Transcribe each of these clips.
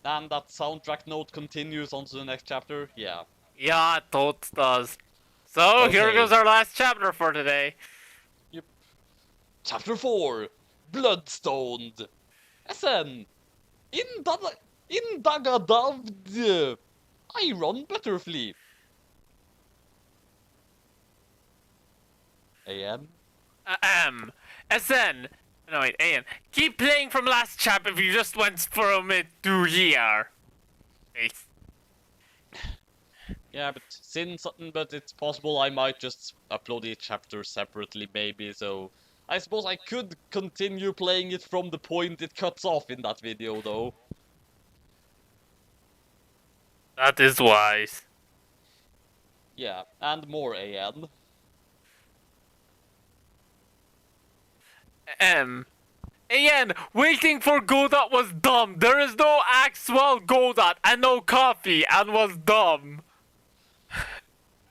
And that soundtrack note continues on to the next chapter? Yeah. Yeah, it totes does. So, here Okay. goes our last chapter for today. Yep. Chapter 4. Bloodstoned. SN. Indagadavd. Iron Butterfly. AN. SN. No, wait, AN. Keep playing from last chap if you just went from it to here. Thanks. Yeah, but it's possible I might just upload each chapter separately, maybe, so I suppose I could continue playing it from the point it cuts off in that video, though. That is wise. Yeah, and more AN. AN, waiting for Godot was dumb. There is no actual Godot and no coffee and was dumb.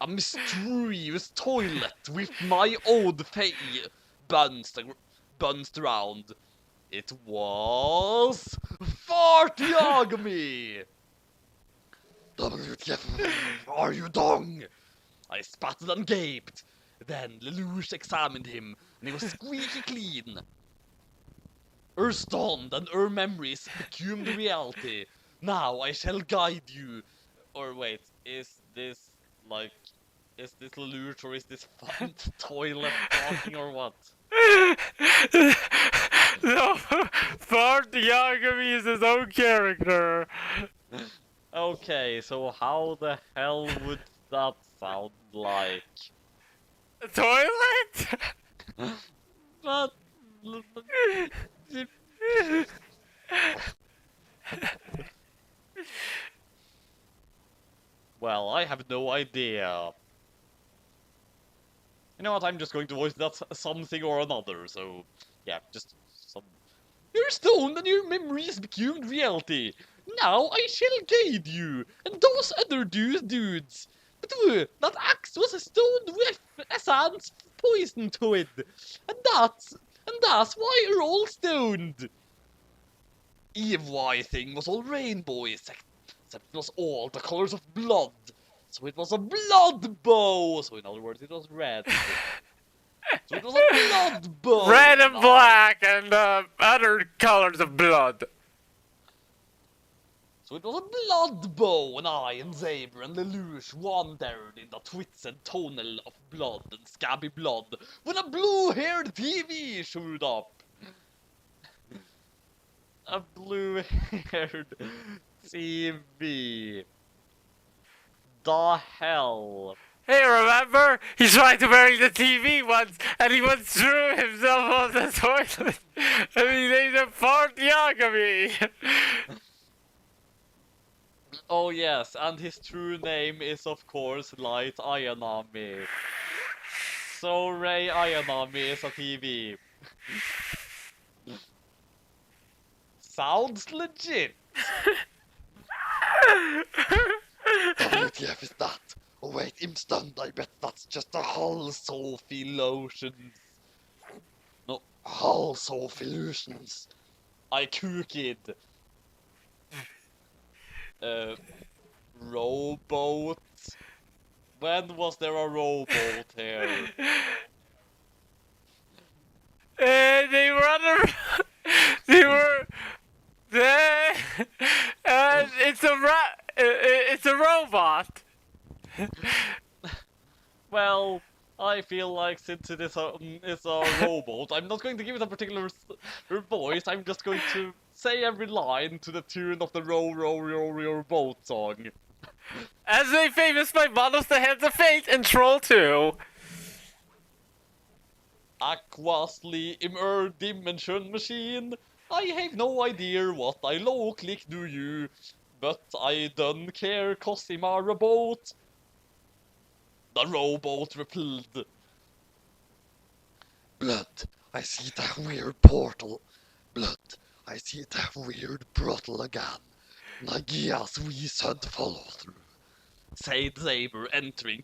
A mysterious toilet with my old face bounced around. It was Fartiagami! WTF, are you dong? I spatted and gaped. Then Lelouch examined him, and he was squeaky clean. Her stunned and her memories became the reality. Now I shall guide you. Or wait, is this Lelouch or is this Font toilet talking or what? No, Fartiagami is his own character. Okay, so how the hell would that sound like? A toilet? But... Well, I have no idea. You know what, I'm just going to voice that something or another, so... Yeah, just some... You're stoned and your memories became reality. Now I shall guide you, and those other dudes. But that axe was stoned with essence poison to it. And that's why you're all stoned. Everything was all rainbow, except it was all the colors of blood. So it was a blood bow. So in other words, it was red. So it was a blood bow. Red and black and other colors of blood. So it was a blood bow, and I and Zaber and Lelouch wandered in the twisted tunnel of blood and scabby blood when a blue-haired TV showed up. A blue-haired TV. The hell? Hey, remember? He tried to bury the TV once, and he went through himself on the toilet, and he named him Fartiagami. Oh yes, and his true name is of course Light Ayanami. So Ray Ayanami is a TV. Sounds legit. WTF is that? Oh wait, I'm stunned. I bet that's just a Hull Sophie lotions. No, Hull Sophie lotions. I cook it. Rowboat. When was there a rowboat here? They were under. They were. It's it's a robot. Well, I feel like since it's a rowboat, I'm not going to give it a particular voice. I'm just going to say every line to the tune of the Row, Row, Row, Row boat song. As made famous by Models the Hands of Fate and Troll 2. Aquasly im dimension machine. I have no idea what I look like, do you? But I don't care, cause I'm a robot. The rowboat replied. Blood, I see that weird portal. Blood, I see that weird portal again. And I guess we should follow through. Said Zaber entering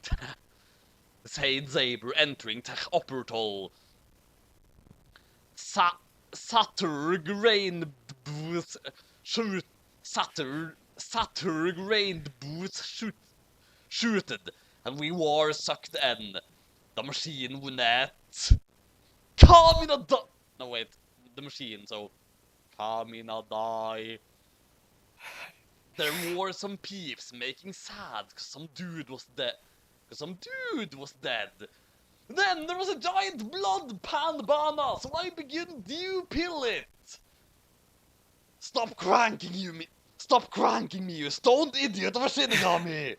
the upper toll. Satur grain shoot Saturn rained boots shooted, and we war sucked in. The machine won it. Kamina die. No wait, the machine. So Kamina die. There were some peeps making sad because some dude was dead. Then there was a giant blood pandabana, so I begin to pill it. Stop cranking me, you stoned idiot of a shinigami!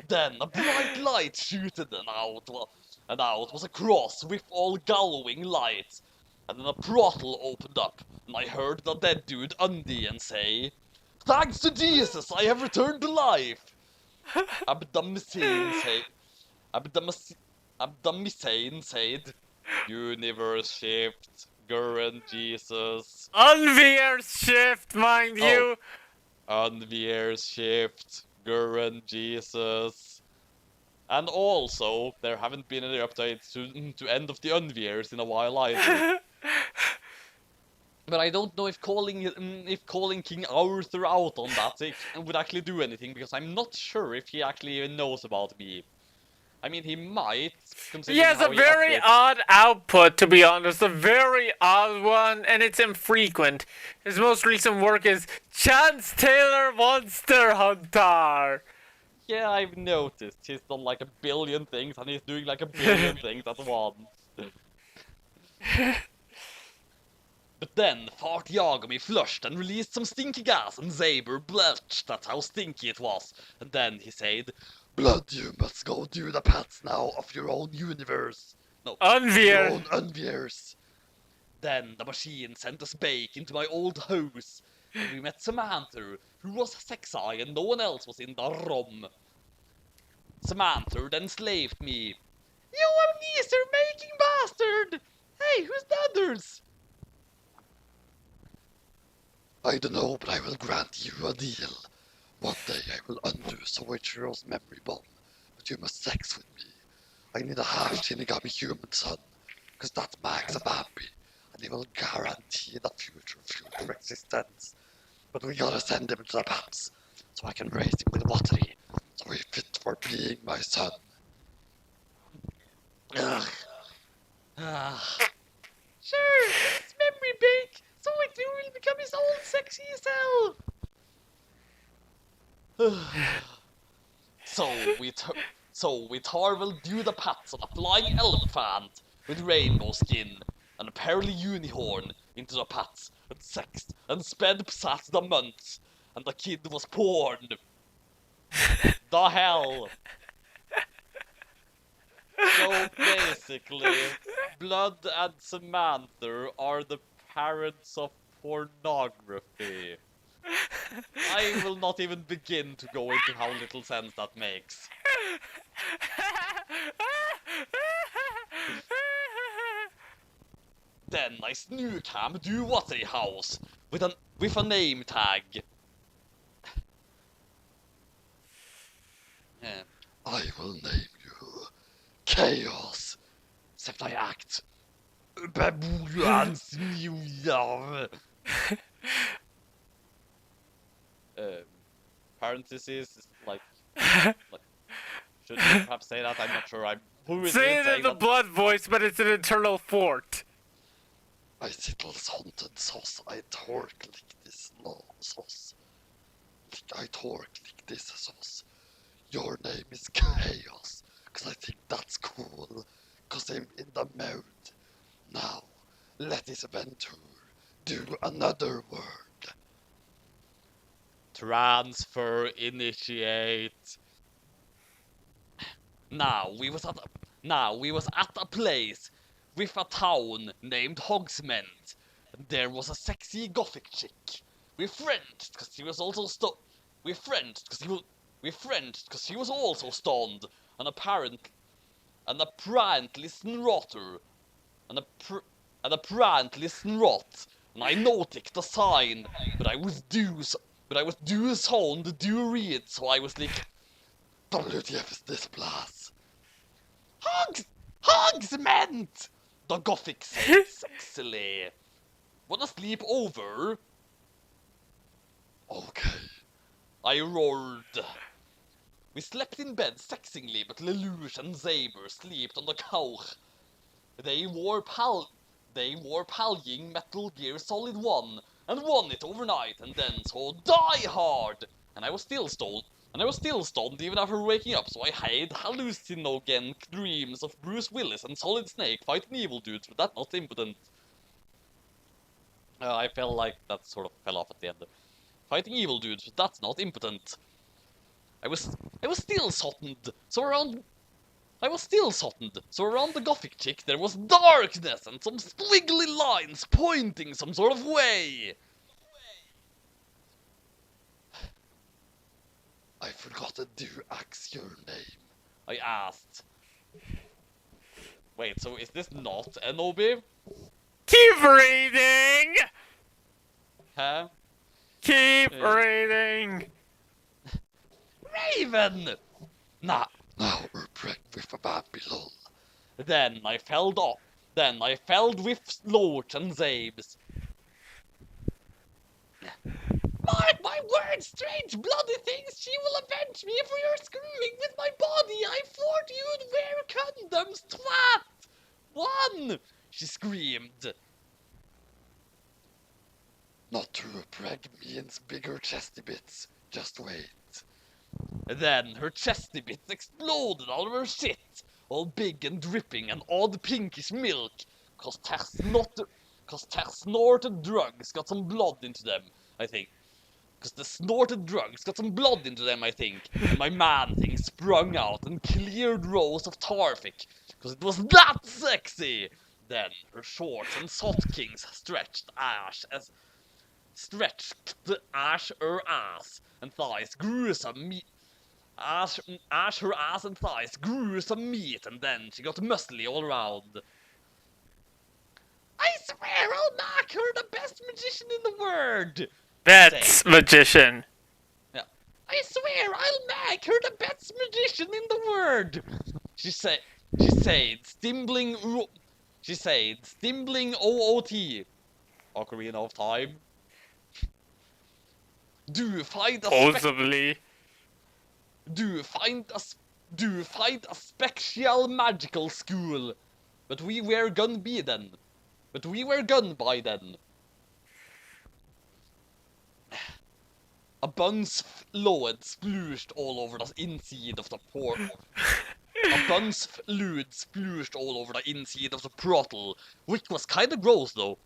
Then a bright light shooted, and out was a cross with all glowing lights. And then a portal opened up, and I heard the dead dude Undy and say, "Thanks to Jesus, I have returned to life." Abdamisane said, "Universe shift, Gurren Jesus." Unveer shift, mind you. Unveer's shift, Gurren Jesus. And also, there haven't been any updates to End of the Unveers in a while either. But I don't know if calling King Arthur out on that would actually do anything, because I'm not sure if he actually even knows about me. I mean, he might, He has a how very odd output, to be honest. A very odd one, and it's infrequent. His most recent work is Chance Taylor Monster Hunter. Yeah, I've noticed. He's done like a billion things, and he's doing like a billion things at once. But then, Fart Yagami flushed and released some stinky gas, and Zaber bletched. That's how stinky it was. And then he said, "Blood, you must go do the pats now of your own universe. No, your own Unveers." Then the machine sent us back into my old house, and we met Samantha, who was sexy and no one else was in the room. Samantha then slaved me. "You amnesia-making bastard! Hey, who's the others?" "I don't know, but I will grant you a deal. One day I will undo Soichiro's memory bomb, but you must sex with me. I need a half-Shinigami human son, because that makes a Bambi, and he will guarantee the future existence. But we gotta send him to the paps, so I can raise him with watery, so he's fit for being my son." Ugh. Sure, it's memory bank, so it will become his old sexy self. So we will do the pats on a flying elephant with rainbow skin and a pearly unicorn into the pats and sexed and sped past the months, and the kid was born. The hell. So basically, Blood and Samantha are the parents of pornography. I will not even begin to go into how little sense that makes. Then I snook him to Watery House with a name tag. "I will name you Chaos, except I act Babuans New Year." Parentheses is like should you perhaps say that? I'm not sure. Who is Say it in the that? blood voice, but it's an internal fort. "I sittles haunted sauce. I torque like this sauce. I torque like this sauce. Your name is Chaos, cause I think that's cool, cause I'm in the mood. Now, let this adventure do another word. Transfer initiate." Now we was at a place with a town named Hogsmeade, and there was a sexy gothic chick. We friended because she was also she was also stoned, and apparently snrotter, and and I noticed the sign, but I was due soon to do read, so I was like, "WTF is this place?" Hogsmeade! The Gothic said sexily. "Wanna sleep over?" "Okay, I roared. We slept in bed sexingly, but Lelouch and Zaber slept on the couch. They wore pallying Metal Gear Solid 1 and won it overnight and then saw Die Hard! And I was still stoned even after waking up, so I had hallucinogenic dreams of Bruce Willis and Solid Snake fighting evil dudes, but that's not impotent. I felt like that sort of fell off at the end. Fighting evil dudes, but that's not impotent. I was still sottened, so around the gothic chick there was darkness and some squiggly lines pointing some sort of way. I forgot to ask your name, I asked. Wait, so is this not Enobi? Keep reading! Huh? Keep reading! Raven! Now we're pregnant with a Babylon. Then I felled with Loach and Zabes. Mark my words, strange bloody things, she will avenge me for your screwing with my body. I thought you'd wear condoms, twat! One! She screamed. Not true, preg means bigger chesty bits. Just wait. Then her chesty bits exploded out of her shit, all big and dripping and odd pinkish milk, cause Ter snorted drugs got some blood into them, I think. Cause the snorted drugs got some blood into them, I think, and my man thing sprung out and cleared rows of Tarfik, cause it was that sexy! Then her shorts and sotkings stretched her ass and thighs grew some meat. Her ass and thighs grew some meat, and then she got muscly all around. I swear I'll make her the best magician in the world! That's magician. Yeah. I swear I'll make her the best magician in the world! She said, stimbling OOT. Ocarina of Time. Do find a special magical school. But we were gonna be then. A bunch of fluid splooshed all over the inside of the portal. Which was kinda gross though.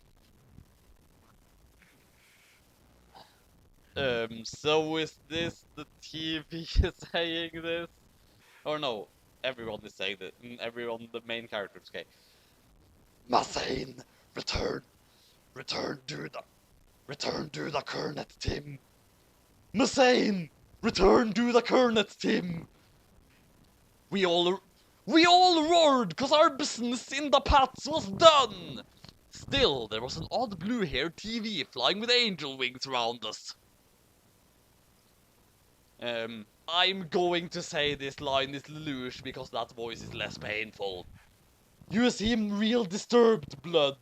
So is this the TV saying this? Or no, everyone is saying that. Everyone, the main characters, okay. Massane, return to the Kernet, Tim. Massane, return to the Kernet, Tim. We all roared, cause our business in the pats was done. Still, there was an odd blue-haired TV flying with angel wings around us. I'm going to say this line is Lelouch because that voice is less painful. You seem real disturbed, blood.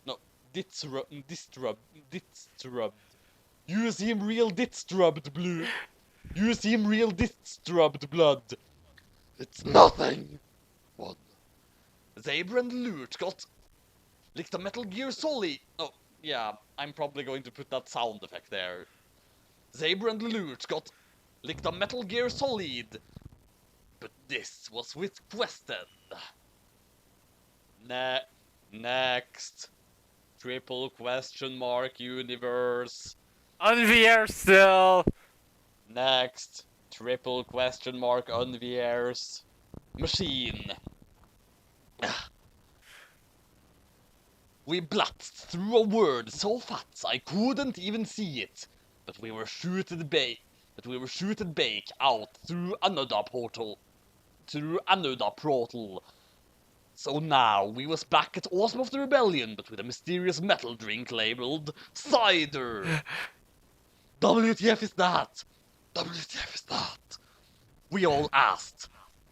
No, disturbed. You seem real disturbed, blue. You seem real disturbed, blood. It's nothing. One. Zaber and Lelouch got like the Metal Gear Solid. Oh, yeah, I'm probably going to put that sound effect there. Zaber and Lelouch got like the Metal Gear Solid, but this was with Quested. Next. Triple question mark universe. Unvier still. Next. Triple question mark unviers. Machine. We blatzed through a word so fast I couldn't even see it, but we were shooted back out through another portal. So now we was back at Awesome of the Rebellion, but with a mysterious metal drink labeled cider. WTF is that? We all asked.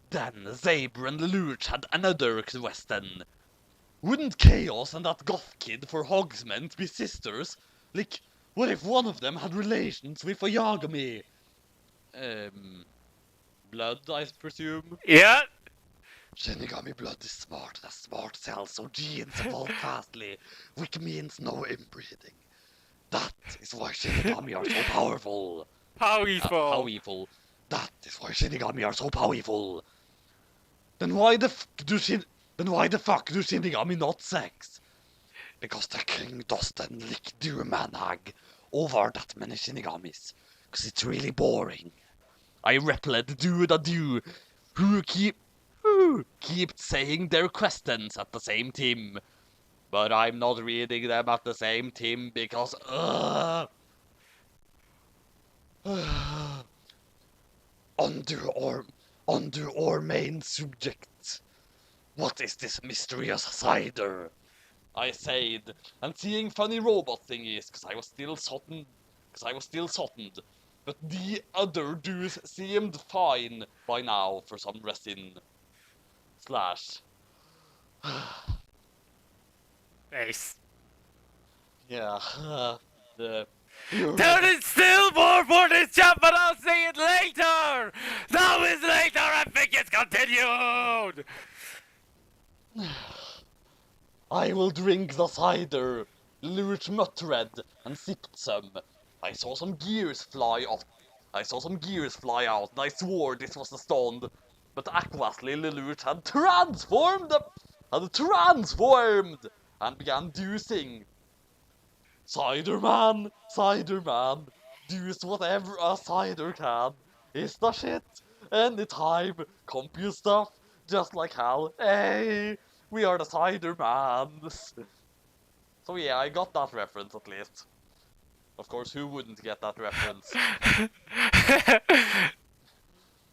Then Zaber and Lelouch had another question. Wouldn't Chaos and that goth kid for Hogsmeade be sisters? Like, what if one of them had relations with a Yagami? Blood, I presume? Yeah. Shinigami blood is smart, it has smart cells, so genes evolve fastly, which means no inbreeding. That is why Shinigami are so powerful. Powerful. Powerful. That is why Shinigami are so powerful. Then why the fuck do Shinigami not sex? Because the king doesn't lick do manhag over that many Shinigamis. Cause it's really boring. I repelled do the do who keep saying their questions at the same time. But I'm not reading them at the same time because undo our main subject. What is this mysterious cider? I said, and seeing funny robot thingies, cause I was still sottened. But the other dudes seemed fine by now for some reason. Slash. Nice. Yeah. The. There is still more for this chat, but I'll say it later! Now is later, I think it's continued! I will drink the cider, Lurch muttered, and sipped some. I saw some gears fly out, and I swore this was the stone. But Aquasly Lurch had transformed, and began deucing. Cider man, deuce whatever a cider can. Is the shit. Anytime, compute stuff, just like hell. Hey, we are the cider mans. So yeah, I got that reference at least. Of course, who wouldn't get that reference?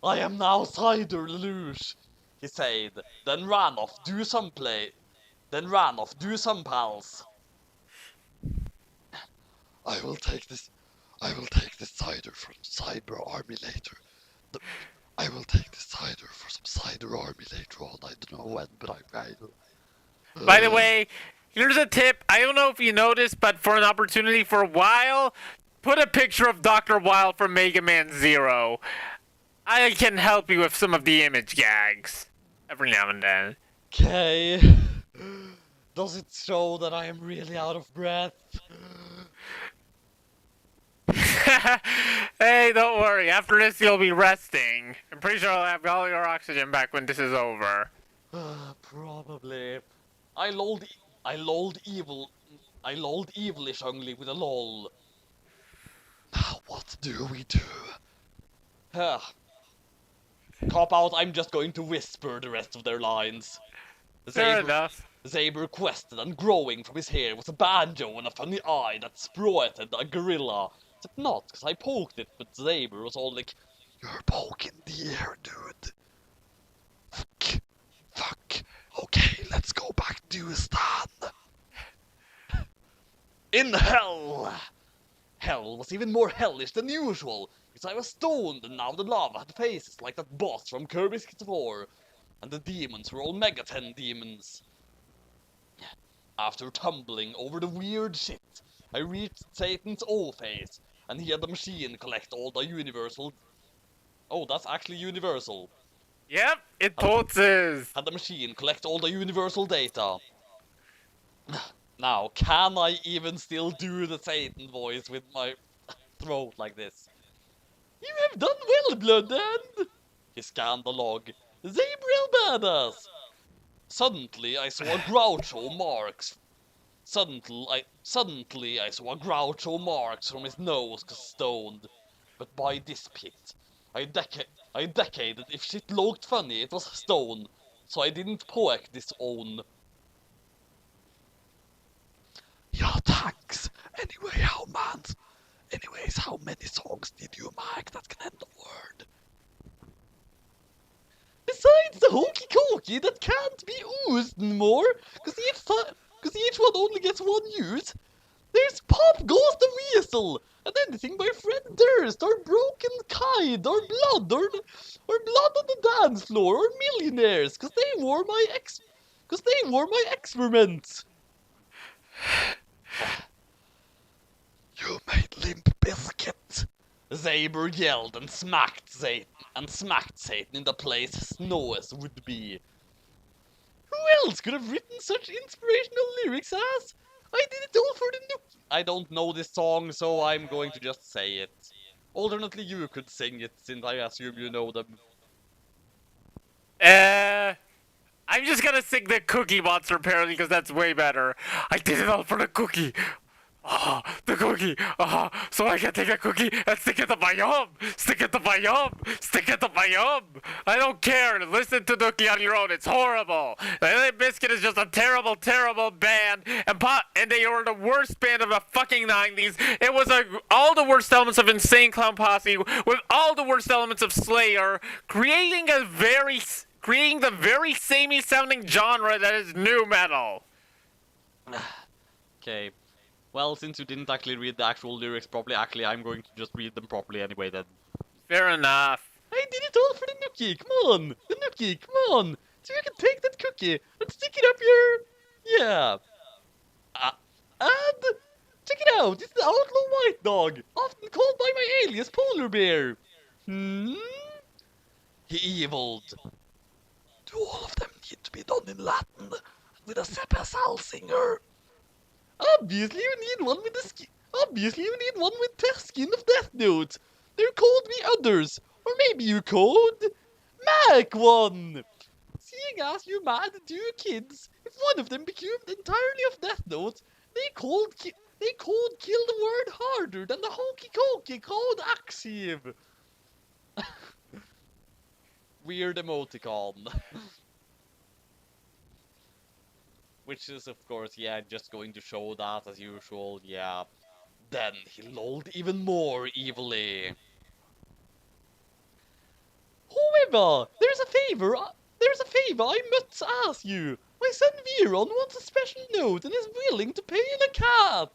I am now cider Lelouch, he said, then ran off, do some pals. I will take this cider from Cyber Army later. I will take this cider for some Cider Army later on. I don't know when, but I will. By the way, here's a tip. I don't know if you noticed, but for an opportunity for a while, put a picture of Dr. Wild from Mega Man Zero. I can help you with some of the image gags every now and then. Okay. Does it show that I am really out of breath? Hey, don't worry. After this, you'll be resting. I'm pretty sure I'll have all your oxygen back when this is over. Probably. I lolled evilish ugly with a lol. Now what do we do? Cop out, I'm just going to whisper the rest of their lines. Fair enough. Zaber quested, and growing from his hair was a banjo and a funny eye that sproited a gorilla. Except not, because I poked it, but Zaber was all like, "You're poking the air, dude." Fuck. Okay, let's go back to Stan. In hell! Hell was even more hellish than usual, because I was stoned and now the lava had faces like that boss from Kirby's 4, and the demons were all Megaten demons. After tumbling over the weird shit, I reached Satan's O phase, and he had the machine collect all the universal... Oh, that's actually universal. Yep, it totes is. Had the machine collect all the universal data. Now, can I even still do the Satan voice with my throat like this? You have done well, Bludhaven! He scanned the log. Zabriel badass! Suddenly, I saw Groucho Marx from his nose stoned. But by this pit, I decaded if shit looked funny, it was stone, so I didn't poke this own. Yeah, thanks. Anyways, how many songs did you make that can end the word? Besides the hokey cokey that can't be used anymore, cause each one only gets one use. There's Pop Goes the Weasel, and anything by Fred Durst, or Broken Kite, or Blood, or Blood on the Dance Floor, or Millionaires, cause they were my experiments. You made Limp Bizkit. Zaber yelled and smacked Satan in the place Snows would be. Who else could have written such inspirational lyrics as I did it all for the Nook? I don't know this song, so I'm going to just say it. Alternately, you could sing it, since I assume you know them. I'm just gonna sing the Cookie Monster parody because that's way better. I did it all for the cookie. Ah, the cookie. Ah, so I can take a cookie and stick it to my yum. Stick it to my yum. Stick it to my yum. I don't care. Listen to Nookie on your own. It's horrible. Limp Bizkit is just a terrible, terrible band, and they were the worst band of the fucking 90s. It was all the worst elements of Insane Clown Posse with all the worst elements of Slayer, creating the very samey sounding genre that is nu metal. Okay. Well, since you didn't actually read the actual lyrics properly, actually, I'm going to just read them properly anyway then. Fair enough. I did it all for the Nookie, come on! The Nookie, come on! So you can take that cookie and stick it up your... Yeah. And... Check it out, it's the Outlaw White Dog, often called by my alias Polar Bear. He eviled. Do all of them need to be done in Latin, with a sepasal singer? Obviously you need one with the skin of Death Note. There could be others, or maybe you could make one. Seeing as you mad two kids, if one of them became entirely of Death Note, they could kill the word harder than the hokey cokey called Axiv. Weird emoticon. Which is, of course, yeah, just going to show that as usual, yeah. Then he lolled even more evilly. However, there's a favor I must ask you. My son Viron wants a special note and is willing to pay in a cat.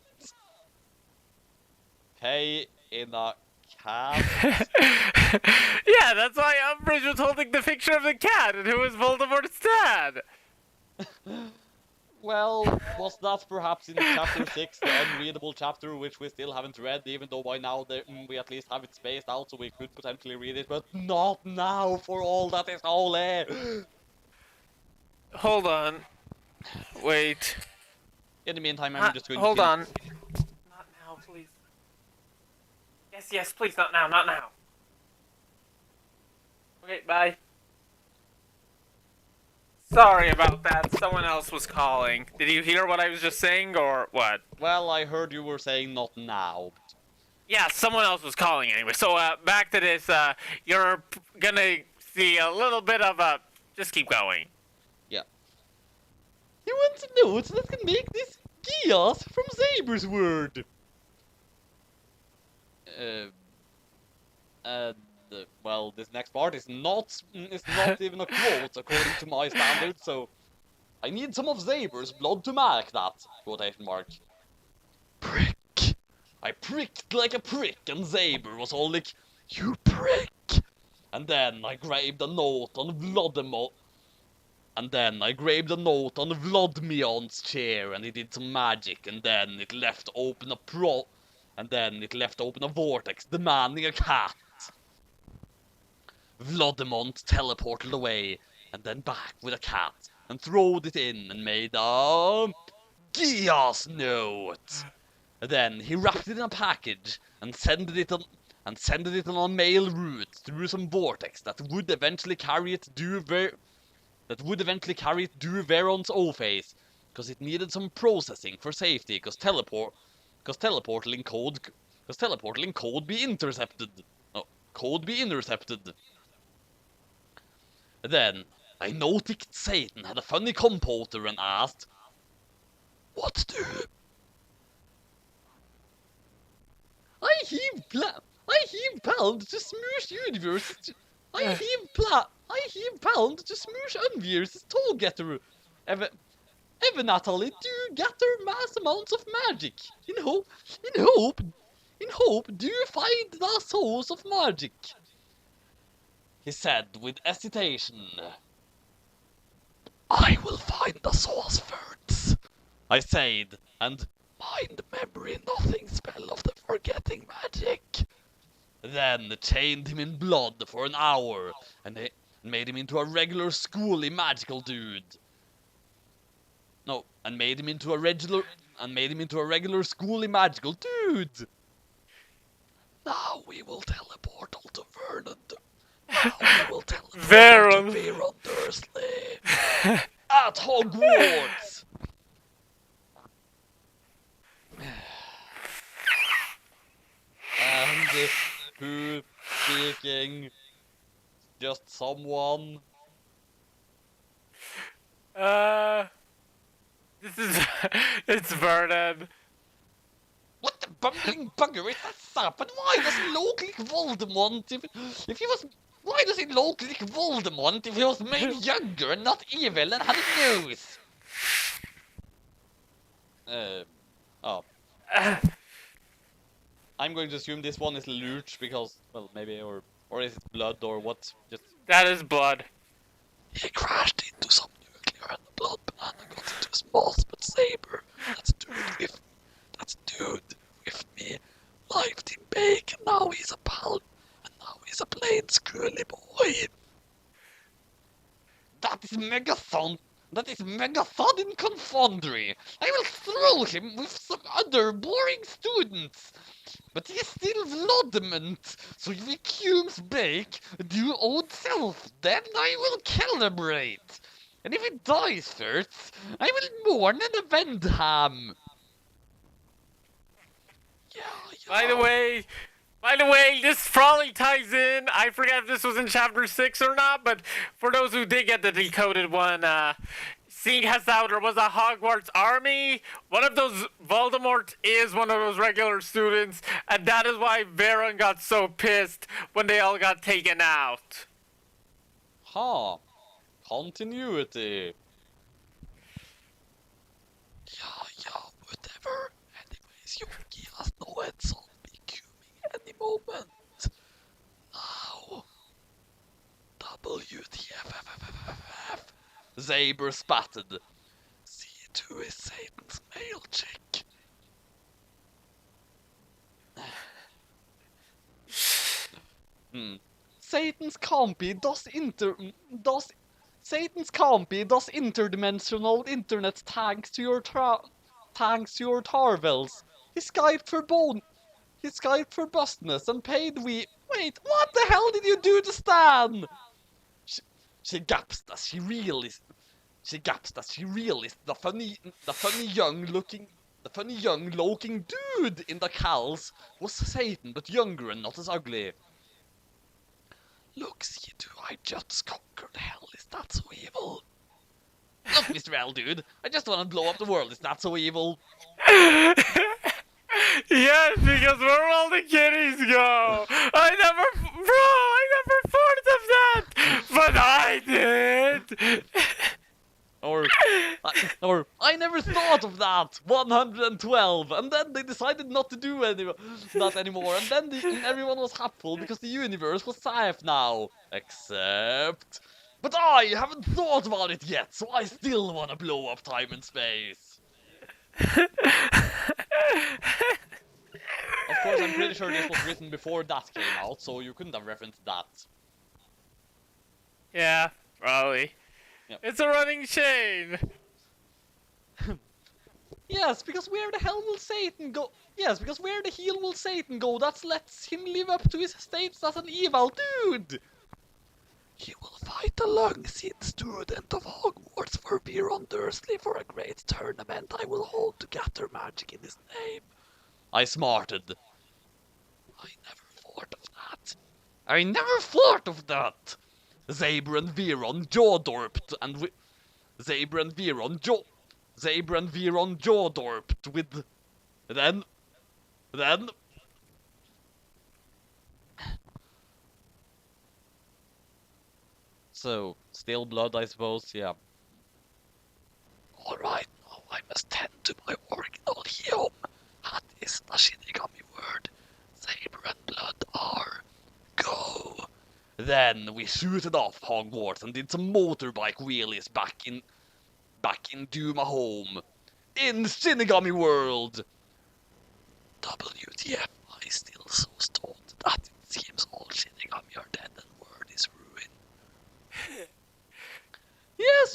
Pay in a cat? Yeah, that's why Umbridge was holding the picture of the cat and who was Voldemort's dad. Well, was that perhaps in chapter 6, the unreadable chapter, which we still haven't read, even though by now we at least have it spaced out, so we could potentially read it, but not now, for all that is holy! Hold on. Wait. In the meantime, I'm just going hold to... on. Not now, please. Yes, please, not now, not now. Okay, bye. Sorry about that, someone else was calling. Did you hear what I was just saying, or what? Well, I heard you were saying not now. Yeah, someone else was calling anyway. So, back to this, you're gonna see a little bit of a... Just keep going. Yeah. He wants a note that can make this Gias from Zaber's word. Well, this next part is not even a quote according to my standards, so I need some of Zaber's blood to make that, quotation mark. Prick. I pricked like a prick, and Zaber was all like, you prick. And then I grabbed a note on Vladimion's chair, and he did some magic, and then it left open a vortex demanding a cat. Vladimont teleported away, and then back with a cat, and throwed it in, and made a... Gias note! Then he wrapped it in a package, and sent it on a mail route through some vortex that would eventually carry it due Veron's O-face, because it needed some processing for safety, because teleporting code be intercepted. Code be intercepted. Then, I noticed Satan had a funny composer and asked, what do? I heave pound to smoosh universes. I heave pound to smoosh universes tall getter. Eventually do gather mass amounts of magic. In hope do find the source of magic. He said with hesitation. I will find the source first, I said, and mind memory nothing spell of the forgetting magic. then chained him in blood for an hour, and they made him into a regular schooly magical dude. No, and made him into a regular schooly magical dude. Now we will teleport to Vernon. Now we will teleport to Veron Dursley at Hogwarts. And who speaking? Just someone. This is it's Vernon. What the bumbling bugger is that sap? And why does he look like Voldemort if he was... Why does he look like Voldemort if he was made younger and not evil and had a nose? Oh. I'm going to assume this one is Lurch because, well, maybe, or is it blood or what? Just... That is blood. He crashed into some nuclear and the blood banana got into his mouth, but Saber, that's dude with me, lived in bacon, now he's a pal, and now he's a plain screwly boy. That is Megathon in Confundry. I will throw him with some other boring students. But he is still Vlodiment, so if he cumes bake, do old self, then I will calibrate. And if he dies first, I will mourn and avenge him. Yeah. By the way, this probably ties in. I forget if this was in chapter 6 or not, but for those who did get the decoded one, seeing as how there was a Hogwarts army, one of those Voldemort is one of those regular students, and that is why Veron got so pissed when they all got taken out. Huh. Continuity. Yeah, whatever. Anyways, Yogi has no heads on me cuming any moment. Now. WTF. Zaber spatted. C2 is Satan's male chick. Satan's compy does interdimensional internet thanks to your Tarvels. He Skyped for bustness and paid we... Wait, what the hell did you do to Stan? She gaps as she realized the funny young looking dude in the cows was Satan, but younger and not as ugly. Look, see you two, I just conquered hell, is that so evil? Look, Mr. L, dude, I just want to blow up the world, is that so evil? Yes, because where will all the kitties go? I never thought of that, but I did. Or I never thought of that. 112, and then they decided not to do that anymore, and then everyone was happy because the universe was safe now. Except, but I haven't thought about it yet, so I still want to blow up time and space. Of course, I'm pretty sure this was written before that came out, so you couldn't have referenced that. Yeah, probably. Yep. It's a running chain! Yes, because where the hell will Satan go? Yes, because where the hell will Satan go? That lets him live up to his status as an evil dude! He will fight the Lungseed student of Hogwarts for Veron Dursley for a great tournament I will hold to gather magic in his name. I smarted. I never thought of that! Zaber and Veron jaw-dorped and Zaber and Veron jaw-dorped with... Then... So, still blood, I suppose, yeah. Alright, now I must tend to my original home. That is the Shinigami word. Saber and blood are... Go! Then we shooted off Hogwarts and did some motorbike wheelies back in Duma home. In Shinigami World! WTF, I still so stoned that didn't see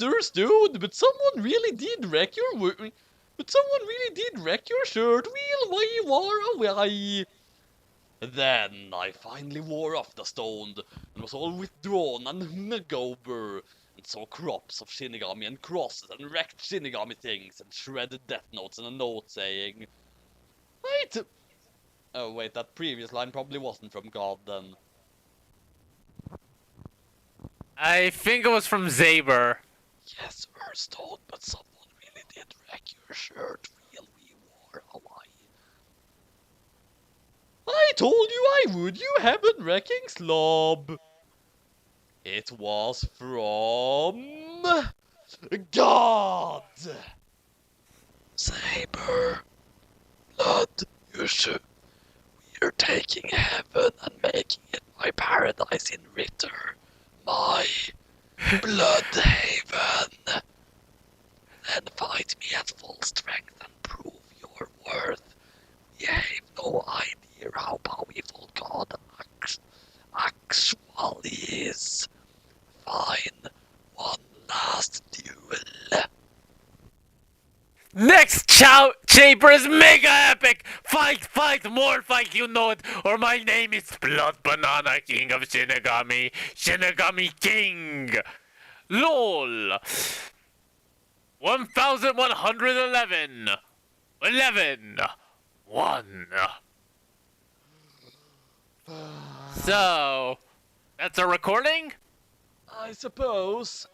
misunderstood, but someone really did wreck your shirt while we were away. Then I finally wore off the stone and was all withdrawn and hung over, and saw crops of Shinigami and crosses and wrecked Shinigami things and shredded death notes and a note saying, Wait! Oh wait, that previous line probably wasn't from God then. I think it was from Zaber. Yes, Hearthstone, but someone really did wreck your shirt while we wore away. I told you I would, you haven't wrecking slob. It was from God. Saber, blood, we're taking heaven and making it my paradise in Ritter, my Bludhaven. Then fight me at full strength and prove your worth. We have no idea how powerful God actually is. Fine, one last duel. Next chamber is mega epic! Fight, more fight, you know it, or my name is Blood Banana King of Shinigami. Shinigami King! LOL! 1111. 11. 1. So, that's a recording? I suppose.